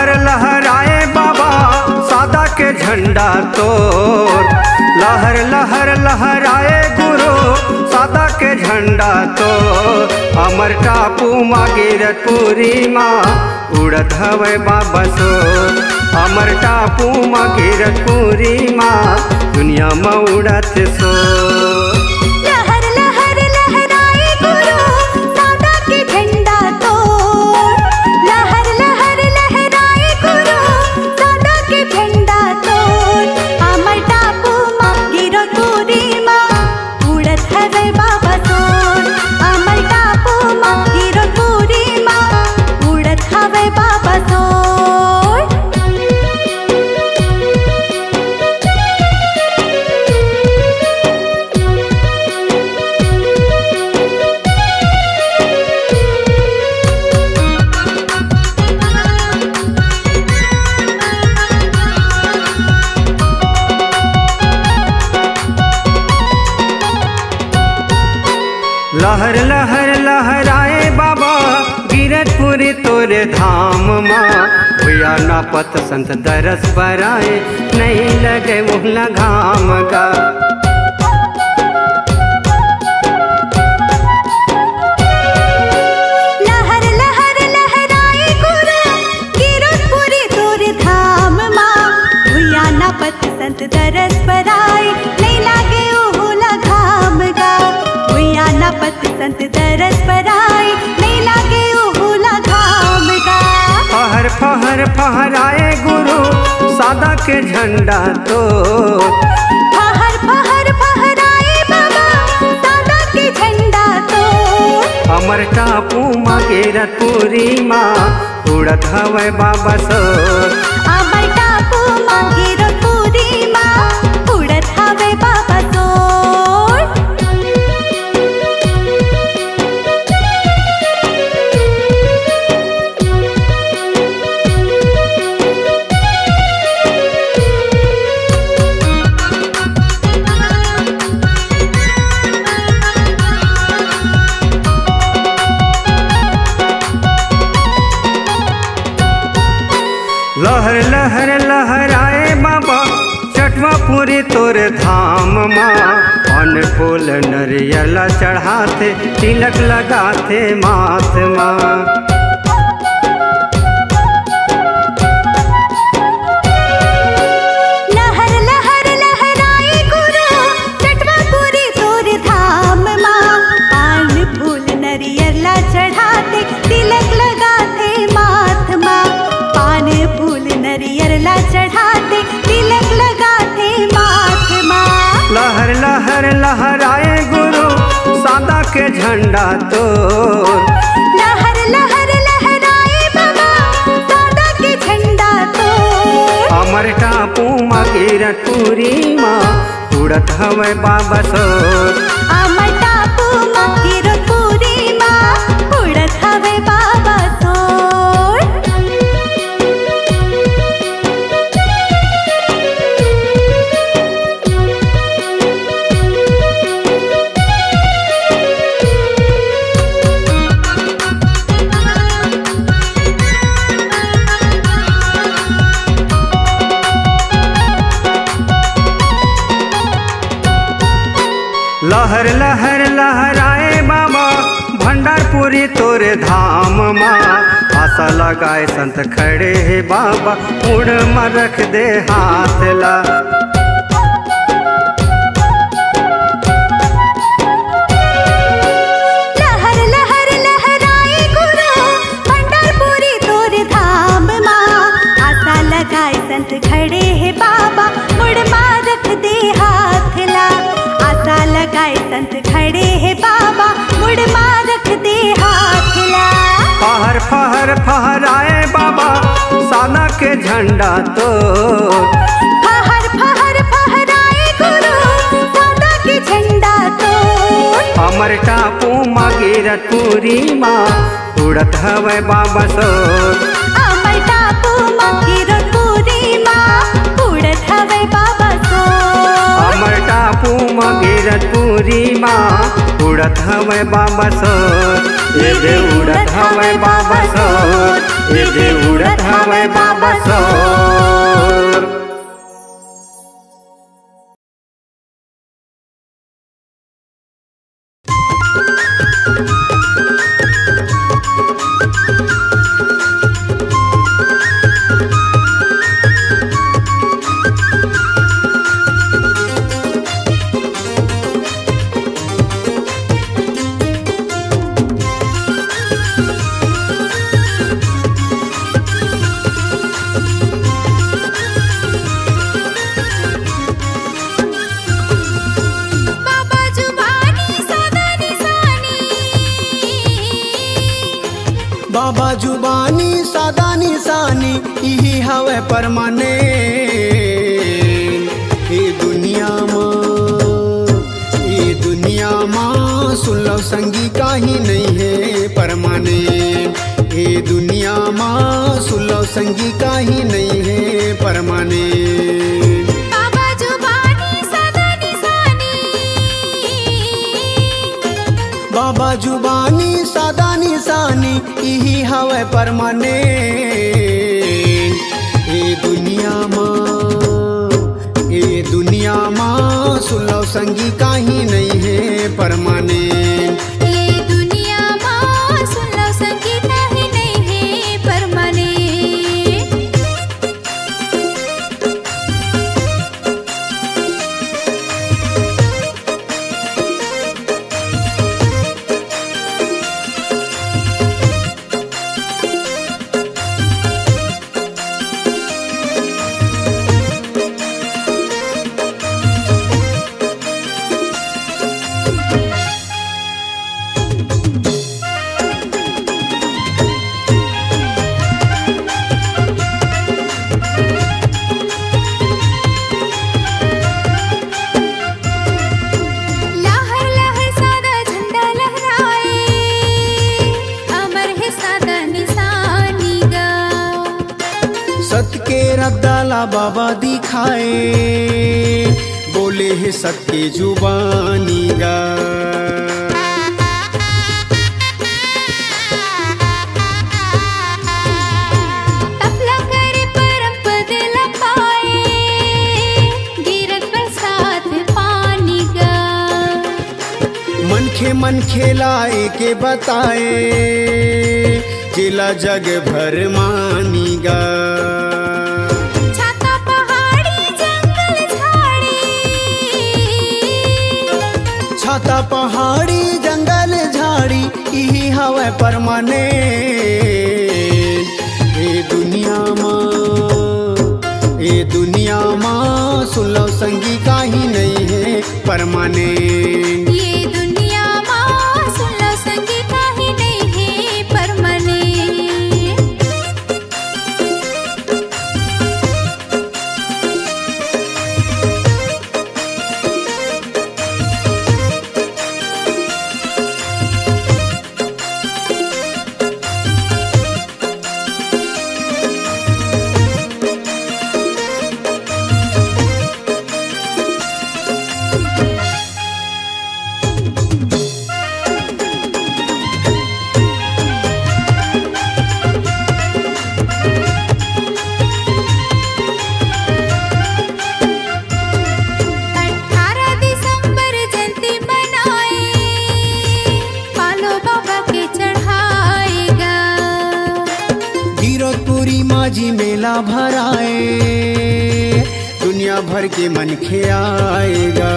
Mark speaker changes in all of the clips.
Speaker 1: लहर लहराए बाबा सादा के झंडा तोर। लहर लहर लहराए गुरु सादा के झंडा तोर। अमर टापू माँ गिरतपुरी माँ उड़त हवे बाबा सोर। अमर टापू माँ गिरतपुरी माँ दुनिया में उड़त सोर। लहर लहर लहराए बाबा गिरतपुरी तोरे धाम माँ। भैया नापत संत दरस बराए नहीं लगे मुहला घाम का।
Speaker 2: लहर लहर लहराए गुरु गिरतपुरी तोरे धाम माँ। भैया नापत संत दरस बराए नहीं लगे मुहला घाम का। नापत संत दरस पराए नहीं लागे उहुला घाम का।
Speaker 1: फहर फहर फहराए गुरु सादा के झंडा तो।
Speaker 2: फहर फहर फहराए बाबा सादा के झंडा तो।
Speaker 1: अमर टापू माँ गिरतपुरी माँ उड़त हवे बाबा सोर।
Speaker 2: अमर टापू माँ गिरतपुरी माँ उड़त हवे बाबा सोर।
Speaker 1: लहर लहर लहराए बाबा चटवापुरी तोरे धाम माँ। पान फूल नरियला चढ़ाते तिलक लगाते माथ माँ।
Speaker 2: लहर लहर लहराए गुरु चटवापुरी तोरे धाम माँ। पान फूल नरियला चढ़ाते तिलक लगाते माथ माँ। पान फूल नरियला चढ़ाते तिलक लगाते माथ माँ।
Speaker 1: लहर लहर लहराए गुरु सादा के झंडा तो।
Speaker 2: लहर लहर लहराए बाबा सादा के झंडा तो।
Speaker 1: अमर टापू माँ गिरतपुरी माँ उड़त हवे बाबा सोर।
Speaker 2: अमर टापू माँ गिरतपुरी माँ उड़त हवे बाबा सोर।
Speaker 1: लहर लहर लहराए बाबा भंडारपुरी तोरे धाम माँ। आशा लगाए संत खड़े है बाबा उड़ में रख दे हाथ ला।
Speaker 2: लहर लहर लहराए गुरु भंडारपुरी तोरे धाम माँ। आशा लगाए संत खड़े है बाबा मुड़ माँ रख दे हाथ ला। आशा लगाए संत खड़े है बाबा मुड़ माँ रख दे हाथ ला।
Speaker 1: फहर फहर फहराए बाबा सादा के झंडा तो।
Speaker 2: फहर फहर फहराए गुरु सादा के झंडा तो।
Speaker 1: अमर टापू माँ गिरतपुरी माँ उड़त हवे बाबा सोर।
Speaker 2: अमर टापू माँ गिरतपुरी माँ उड़त हवे बाबा सोर।
Speaker 1: अमर टापू माँ गिरतपुरी माँ उड़त हवे बाबा सोर। ये दे उड़त हवे बाबा सोर। ये उड़त हवे बाबा सोर।
Speaker 3: बाबा जुबानी सादा निशानी यही हवे परमाने। ये दुनिया माँ सुन लो संगी काही नहीं है परमाने। ये दुनिया माँ सुन लो संगी काही नहीं है परमाने।
Speaker 2: बाबा जुबानी सादा निशानी,
Speaker 3: बाबा जुबानी सादा निशानी यही हवे परमाने। ये दुनिया माँ सुन लो संगी काही नहीं है परमाने।
Speaker 2: ये दुनिया माँ सुन लो संगी काही नहीं है परमाने।
Speaker 3: सत के रद्दाला बाबा दिखाए, बोले है सत के जुबानी गा।
Speaker 2: तपला करे परम पद लपाए, गिरत बरसात पानी गा।
Speaker 3: मन खेलाए के बताए, जिला जग भर मानी गा।
Speaker 2: छाता पहाड़ी जंगल झाड़ी,
Speaker 3: छाता पहाड़ी जंगल झाड़ी यही हवा परमाने। ये दुनिया माँ सुन लो संगी काही नहीं है परमाने।
Speaker 2: ये दुनिया माँ सुन लो संगी काही नहीं है परमाने।
Speaker 3: माजी मेला भराए, दुनिया भर के मन खे आएगा।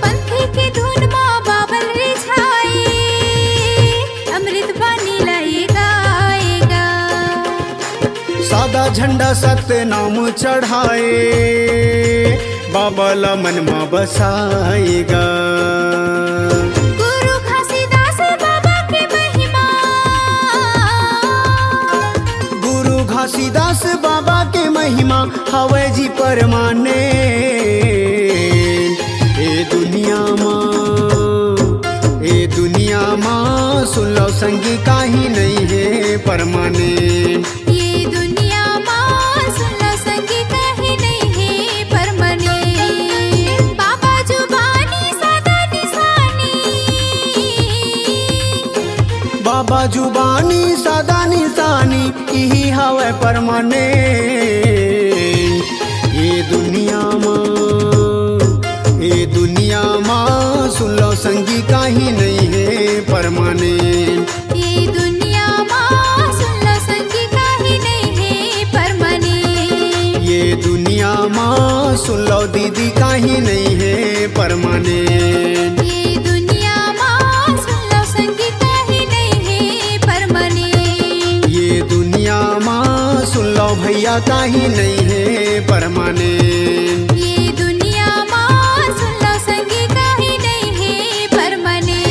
Speaker 2: पंथी की धुन माँ बाबल रिझाए, अमृत बानी लाएगा आएगा।
Speaker 3: सादा झंडा सत्य नाम चढ़ाए, बाबा ला मन में बसाएगा। घासीदास बाबा के महिमा हवे जी परमाने। ए दुनिया माँ सुन लो संगी काही नहीं है परमाने।
Speaker 2: ये दुनिया माँ सुन लो संगी काही नहीं है परमाने। बाबा जुबानी सादा निशानी,
Speaker 3: बाबा जुबानी सादा निशानी यही हवे परमानेंट। ये दुनिया माँ सुन लो संगी काहीं नहीं है परमानेंट।
Speaker 2: ये दुनिया माँ सुन लो संगी काहीं नहीं है परमानेंट।
Speaker 3: ये दुनिया माँ सुन लो दीदी काहीं नहीं है परमानेंट।
Speaker 2: ये दुनिया माँ सुन लो संगी काहीं नहीं है परमानेंट।
Speaker 3: ये दुनिया माँ सुन लो भैया काहीं नहीं है परमानेंट।
Speaker 2: ये दुनिया माँ सुन लो संगी काहीं नहीं है परमानेंट।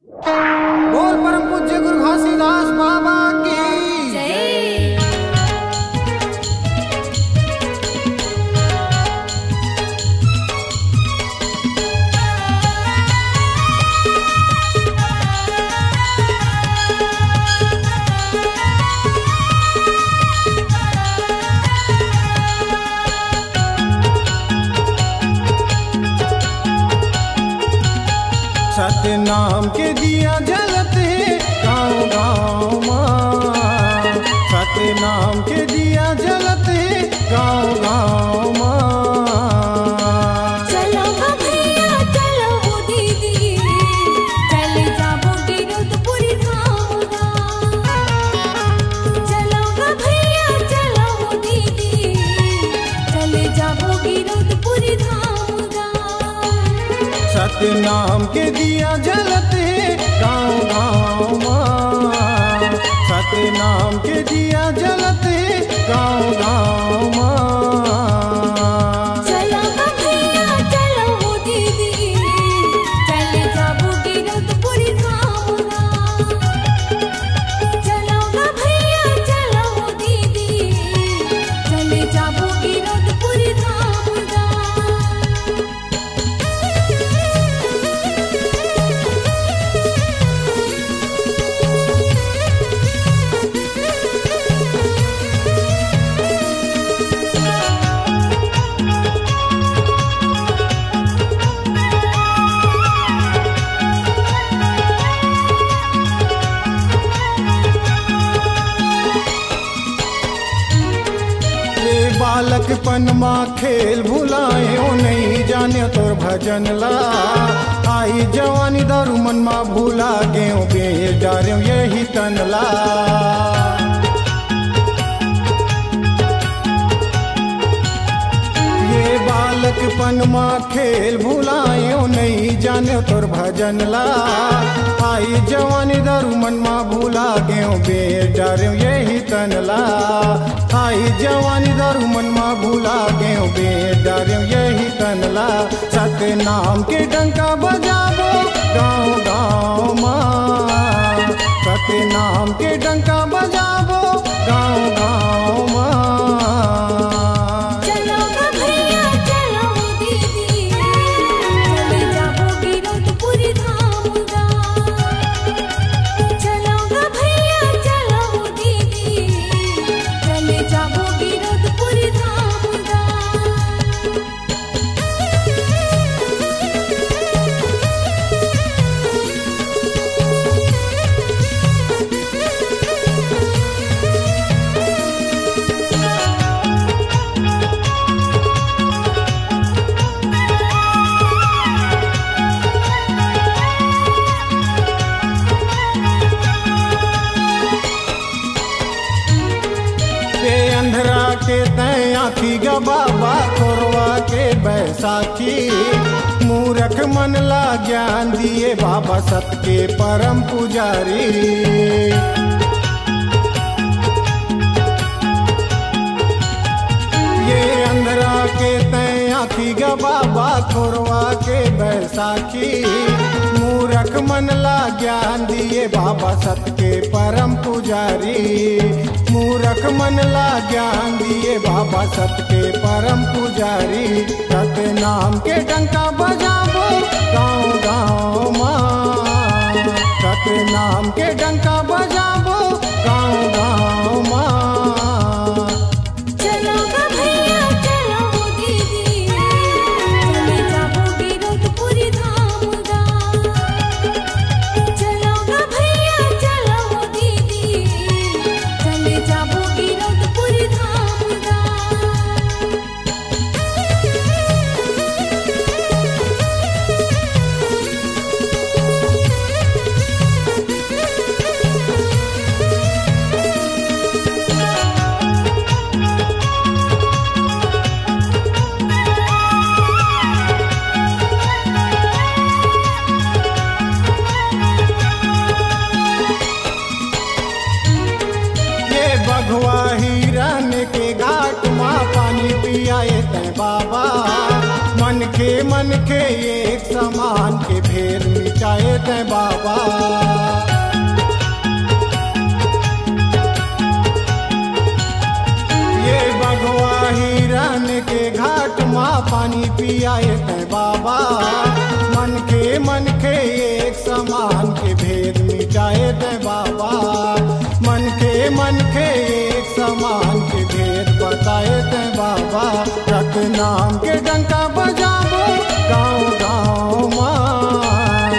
Speaker 3: बोल परम पूज्य गुरु घासीदास बाबा की
Speaker 2: जय।
Speaker 3: सत्य नाम के दिया जलते गाँव गाँव माँ, सत्य नाम के दिया जलते गाँव गाँव माँ।
Speaker 2: चलो भैया चलो वो दीदी, चले जाबो गिरधपुरी धाम गाँव। चलो भैया चलो वो दीदी, चले जाबो गिरधपुरी धाम गाँव।
Speaker 3: सत्य नाम के दिया जलते गाँव गाँव माँ, सत्य नाम के दिया जलते गाँव गाँव माँ।
Speaker 2: चलो भैया चलो वो दीदी, चले जाबो गिरधपुरी धाम गाँव। चलो भैया चलो वो दीदी, चले जाबो गिरधपुरी धाम गाँव।
Speaker 3: बालकपन माँ खेल भुलाए ओ नहीं जाने तोर भजन ला। आई जवानी दारू मन माँ भूला गए बेच डारे यही तनला। ये बालकपन माँ खेल भुलाए ओ नहीं जाने तोर भजन ला। आई जवानी दारू मन माँ भूला गए बेच डारे यही तनला। आई जवानी दारू मन माँ भूला गए बेच डारे यही तनला। सत्य नाम के डंका बजाबो गाँव गाँव माँ, सत्य नाम के डंका बजाबो गाँव गाँव माँ।
Speaker 2: चलो भैया चलो वो दीदी, चले जाबो गिरधपुरी धाम गाँव। चलो भैया चलो वो दीदी, चले जाबो गिरधपुरी धाम गाँव।
Speaker 3: के अंधरा के तय आखी गा बाबा कोरवा के बैसाखी। मूरख मन ला ज्ञान दिए बाबा सत के परम पुजारी। ये अंधरा के तय आखी गा बाबा कोरवा के बैसाखी। मूरख मन ला ज्ञान दिए बाबा सत के परम पुजारी। मूरख मन ला ज्ञान दिए बाबा सत के परम पुजारी। सत्य नाम के डंका बजाबो गाँव गाँव माँ, सत्य नाम के डंका बजाबो गाँव गाँव माँ।
Speaker 2: चलो भैया चलो वो दीदी, चले जाबो गिरधपुरी धाम गाँव। चलो भैया चलो वो दीदी, चले जाबो गिरधपुरी धाम गाँव।
Speaker 3: बघवा हिरन के घाट माँ पानी पियाए तै बाबा। मन के एक समान के भेद मिटाए ते बाबा। ये बगवा हिरन के घाट माँ पानी पियाए ते बाबा। मन के एक समान के भेद मिटाए ते बाबा। मन के एक समान के भेद बताए ते बाबा। रख नाम के डंका बजाबो गाँव गाँव माँ।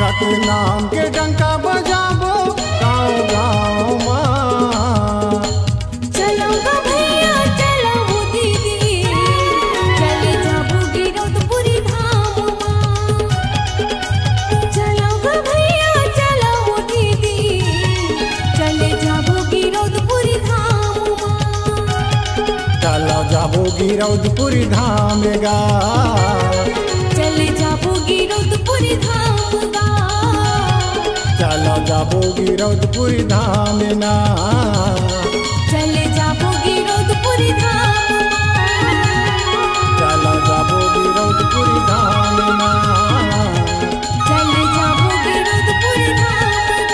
Speaker 3: रख नाम के डंका बजाबो गाँव गाँव माँ।
Speaker 2: चलो गो भैया चलो वो दीदी, चले जाबो गिरौदपुरी धाम माँ। चलो गो भैया चलो वो दीदी, चले जाबो गिरौदपुरी धाम माँ।
Speaker 3: चलो जाबो गिरौदपुरी धाम गा।
Speaker 2: चले जाबो गिरौदपुरी धाम गा।
Speaker 3: चलो जाबो गिरौदपुरी धाम ना।
Speaker 2: चले जाबो गिरौदपुरी धाम
Speaker 3: चलो जाबो गिरौदपुरी धाम ना।
Speaker 2: चले जाबो गिरौदपुरी धाम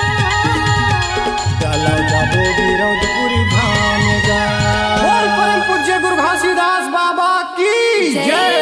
Speaker 3: चलो जाबो गिरौदपुरी धाम गा। बोल परम पूज्य गुरु घासीदास बाबा की जय।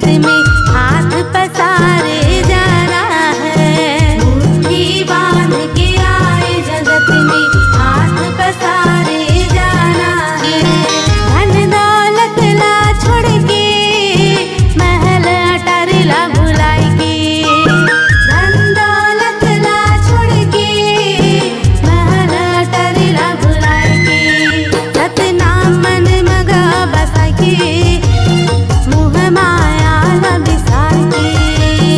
Speaker 2: में हाथ पसारे जाना है। मुट्ठी बांध के आए जगत में हाथ पसारे जाना है। धन दौलत ला छोड़ के महल अटारी ला भुलाई के। धन दौलत ला छोड़ के महल अटारी ला भुलाई के। सतनाम मन मगा बसा के मोह माया ला बिसार के।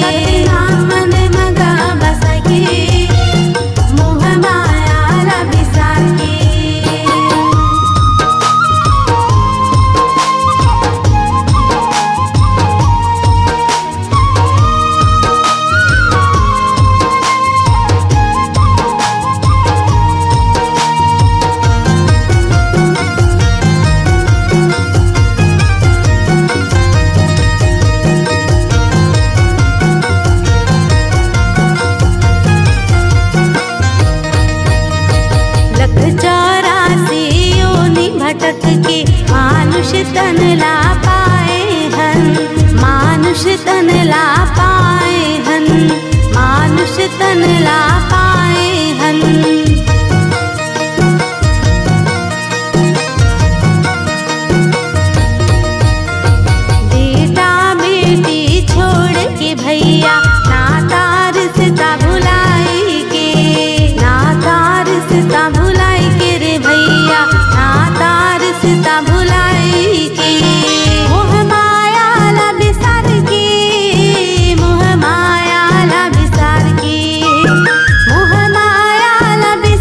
Speaker 2: सतनाम मन मगा बसा के मोह माया ला बिसार के। लख 84 योनि भटक के मानुष तन ला पाए हन। मानुष तन ला पाए हन। मानुष तन ला पाए हन। बेटा बेटी छोड़ के भैया नाता रिश्ता भुलाई के। नाता रिश्ता भुलाई के रे भैया नाता रिश्ता भुलाई के। मोह माया ला बिसार के। मोह माया ला बिसार के। मोह माया ला बिसार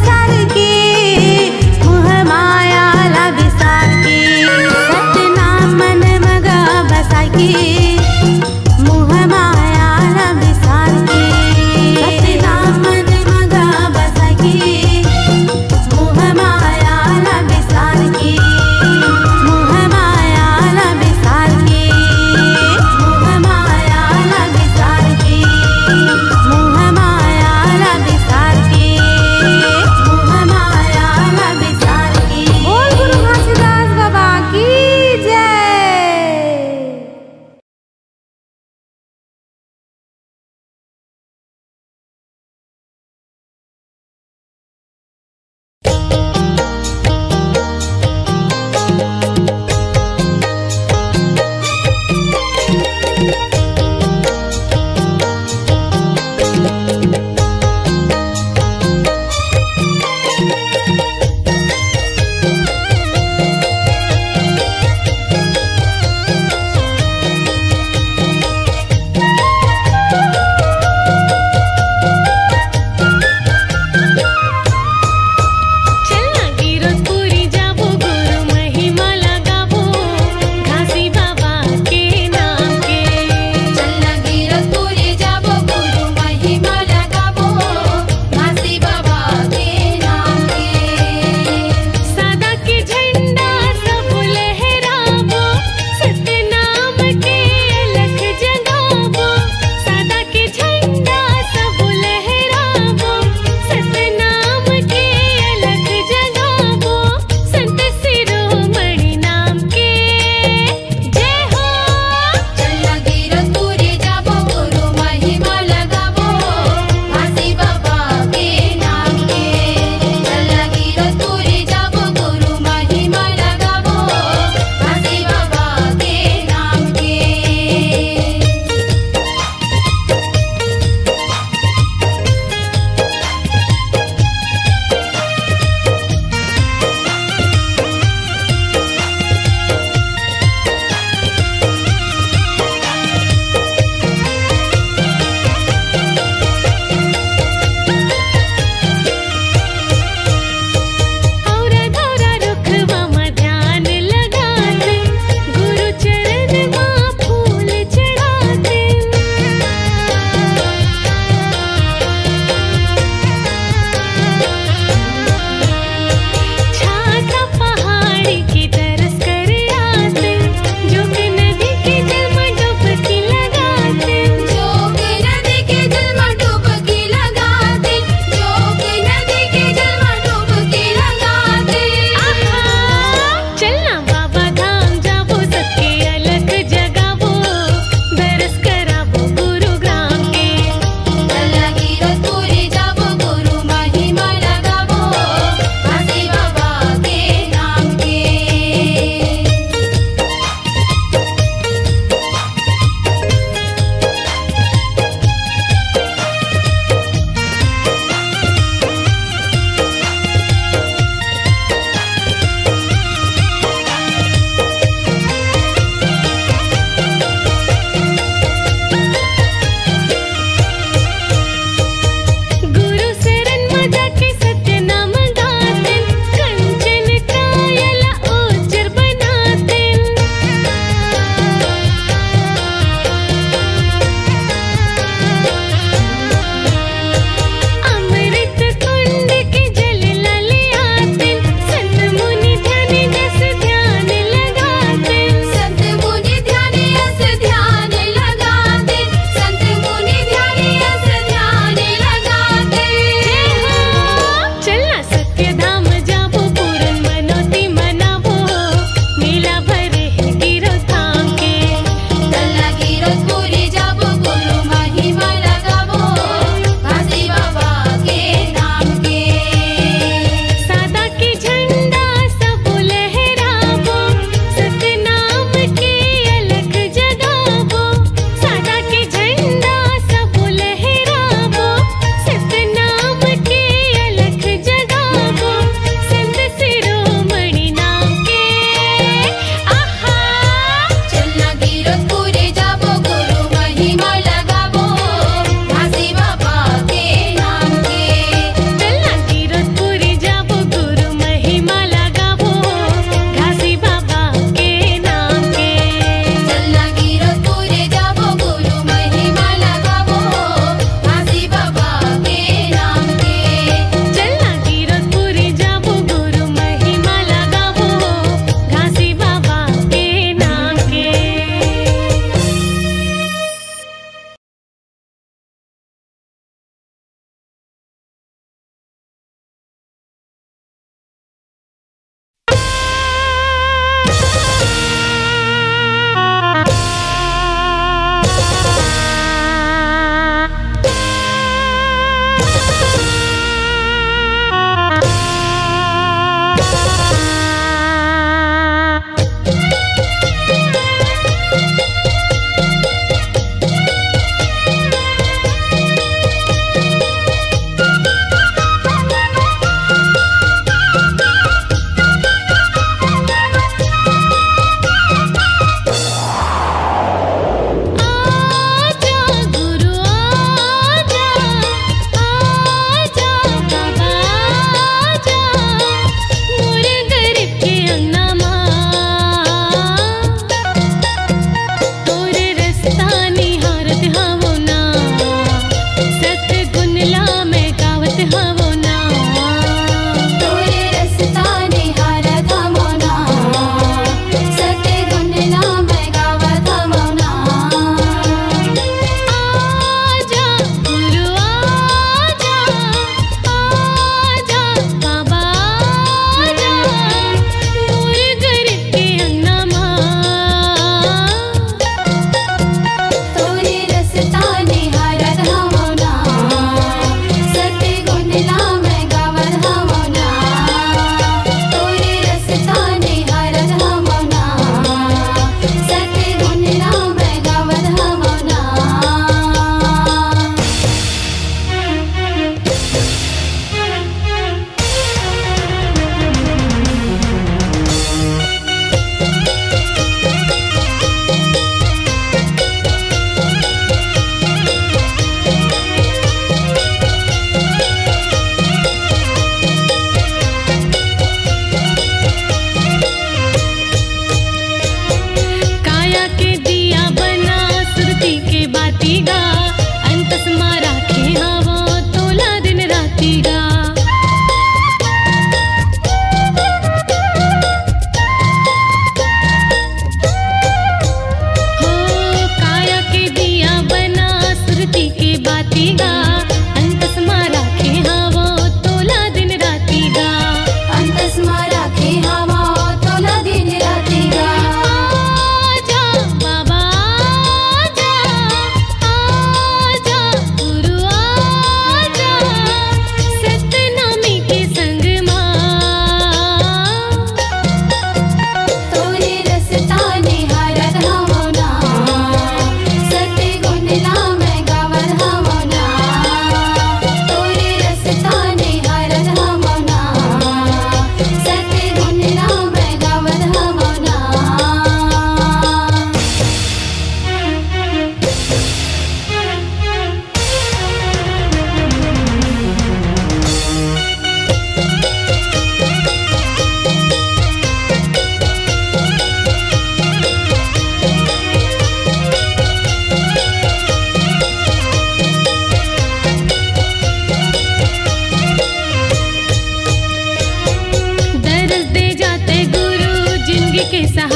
Speaker 4: के सहारा